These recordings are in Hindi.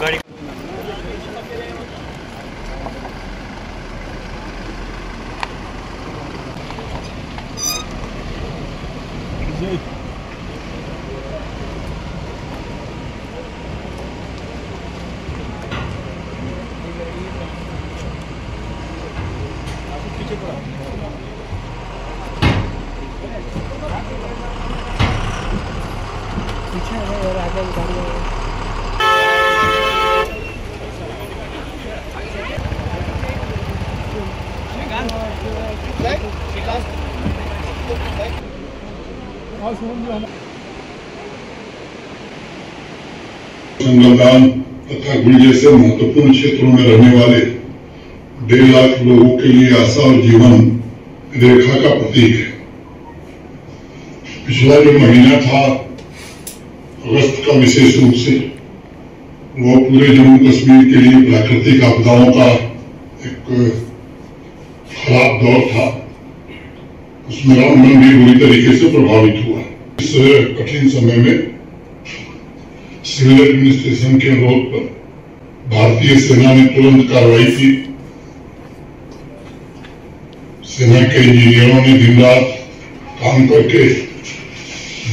गाड़ी संगलदान तथा गुल जैसे महत्वपूर्ण क्षेत्रों में रहने वाले 1.5 लाख लोगों के लिए आशा और जीवन रेखा का प्रतीक है। पिछला जो महीना था अगस्त का, विशेष रूप से वो पूरे जम्मू कश्मीर के लिए प्राकृतिक आपदाओं का एक खराब दौर था। उसमें रामबन भी बुरी तरीके से प्रभावित हुआ। इस कठिन समय में सिविल एडमिनिस्ट्रेशन के अनुरोध पर भारतीय सेना ने तुरंत कार्रवाई की। सेना के इंजीनियरों ने दिन रात काम करके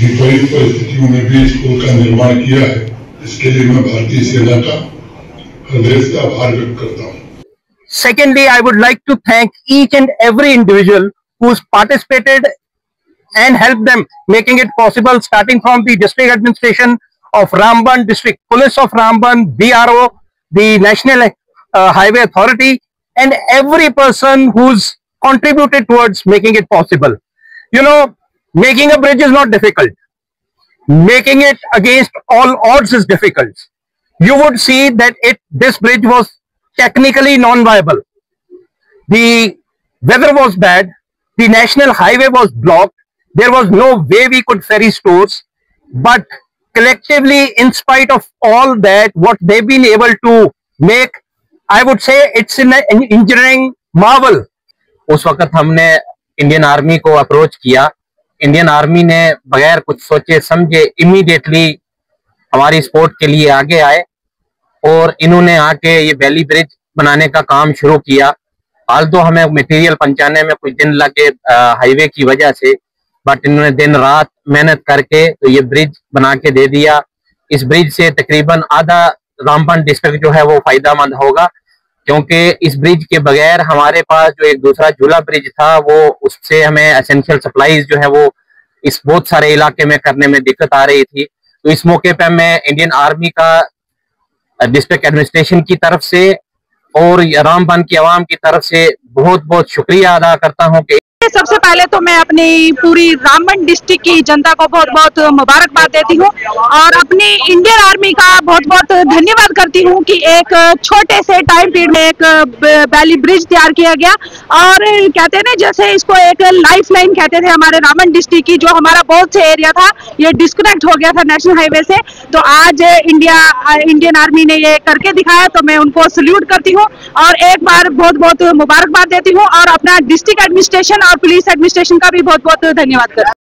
विपरीत परिस्थितियों में भी इस पुल का निर्माण किया है। इसके लिए मैं भारतीय सेना का हृदय से आभार व्यक्त करता हूँ। Secondly, I would like to thank each and every individual who's participated and helped them making it possible, starting from the district administration of Ramban, district police of Ramban, BRO, the National Highway Authority, and every person who's contributed towards making it possible. You know, making a bridge is not difficult. Making it against all odds is difficult. You would see that this bridge was technically non-viable. The weather was bad. The national highway was blocked. There was no way we could ferry stores. But collectively, in spite of all that, what they've been able to make, I would say it's an engineering marvel. उस वक्त हमने इंडियन आर्मी को अप्रोच किया। इंडियन आर्मी ने बगैर कुछ सोचे समझे इमीडिएटली हमारी सपोर्ट के लिए आगे आए और इन्होंने आके ये वैली ब्रिज बनाने का काम शुरू किया। हाल तो हमें मटेरियल पहुंचाने में कुछ दिन लगे हाईवे की वजह से, बट इन्होंने दिन रात मेहनत करके तो ये ब्रिज बना के दे दिया। इस ब्रिज से तकरीबन आधा रामबन डिस्ट्रिक्ट जो है वो फायदेमंद होगा, क्योंकि इस ब्रिज के बगैर हमारे पास जो एक दूसरा झूला ब्रिज था वो उससे हमें एसेंशियल सप्लाईज जो है वो इस बहुत सारे इलाके में करने में दिक्कत आ रही थी। तो इस मौके पर मैं इंडियन आर्मी का डिस्ट्रिक्ट एडमिनिस्ट्रेशन की तरफ से और रामबन की आवाम की तरफ से बहुत बहुत शुक्रिया अदा करता हूँ कि सबसे पहले तो मैं अपनी पूरी रामबन डिस्ट्रिक्ट की जनता को बहुत बहुत मुबारकबाद देती हूँ और अपनी इंडियन आर्मी का बहुत बहुत धन्यवाद करती हूँ कि एक छोटे से टाइम पीरियड में एक वैली ब्रिज तैयार किया गया। और कहते हैं ना, जैसे इसको एक लाइफ लाइन कहते थे हमारे रामबन डिस्ट्रिक्ट की, जो हमारा बहुत से एरिया था ये डिस्कनेक्ट हो गया था नेशनल हाईवे से, तो आज इंडियन आर्मी ने ये करके दिखाया, तो मैं उनको सल्यूट करती हूँ और एक बार बहुत बहुत मुबारकबाद देती हूँ और अपना डिस्ट्रिक्ट एडमिनिस्ट्रेशन और पुलिस एडमिनिस्ट्रेशन का भी बहुत बहुत धन्यवाद करता हूं।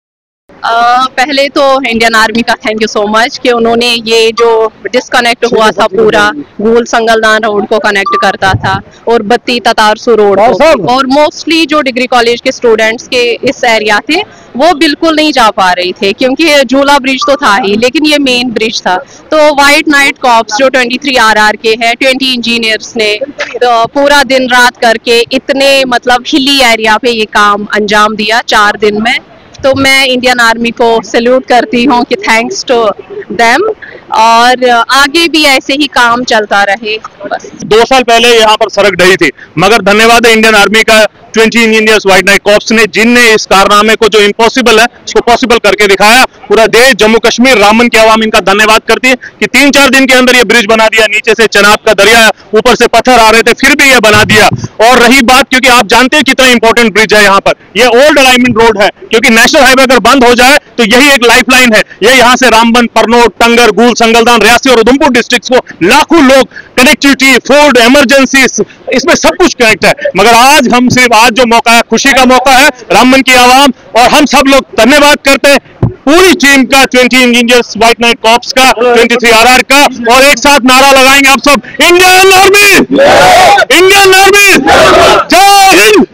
पहले तो इंडियन आर्मी का थैंक यू सो मच कि उन्होंने ये जो डिस्कनेक्ट हुआ था पूरा गूल संगलदान रोड को कनेक्ट करता था और बत्ती ततारसू रोड को, और मोस्टली जो डिग्री कॉलेज के स्टूडेंट्स के इस एरिया थे वो बिल्कुल नहीं जा पा रहे थे, क्योंकि झूला ब्रिज तो था ही लेकिन ये मेन ब्रिज था। तो वाइट नाइट कॉप्स जो 23 RR के हैं, 20 इंजीनियर्स ने तो पूरा दिन रात करके इतने मतलब हिली एरिया पे ये काम अंजाम दिया 4 दिन में। तो मैं इंडियन आर्मी को सैल्यूट करती हूँ कि थैंक्स टू देम, और आगे भी ऐसे ही काम चलता रहे। बस 2 साल पहले यहाँ पर सड़क ढही थी, मगर धन्यवाद है इंडियन आर्मी का 20 इंजीनियर्स व्हाइट नाइट कॉर्प्स ने, जिनने इस कारनामे को जो इम्पॉसिबल है उसको पॉसिबल करके दिखाया। पूरा देश, जम्मू कश्मीर, रामबन की आवाम इनका धन्यवाद करती है कि 3-4 दिन के अंदर ये ब्रिज बना दिया। नीचे से चनाब का दरिया, ऊपर से पत्थर आ रहे थे, फिर भी ये बना दिया। और रही बात, क्योंकि आप जानते हैं कितना इंपॉर्टेंट ब्रिज है यहाँ पर, ये ओल्ड अलाइनमेंट रोड है, क्योंकि नेशनल हाईवे अगर बंद हो जाए तो यही एक लाइफलाइन है। ये यहाँ से रामबन, परनोट, टंगर, गूल, संगलदान, रियासी और उधमपुर डिस्ट्रिक्ट्स को लाखों लोग कनेक्टिविटी, फूड, इमरजेंसी, इसमें सब कुछ कनेक्ट है। मगर आज हम सिर्फ, आज जो मौका है, खुशी का मौका है, रामबन की आवाम और हम सब लोग धन्यवाद करते हैं पूरी टीम का, 20 इंजीनियर्स व्हाइट नाइट कॉर्प्स का, 23 RR का, और एक साथ नारा लगाएंगे आप सब, इंडियन आर्मी, इंडियन आर्मी, जय हिंद।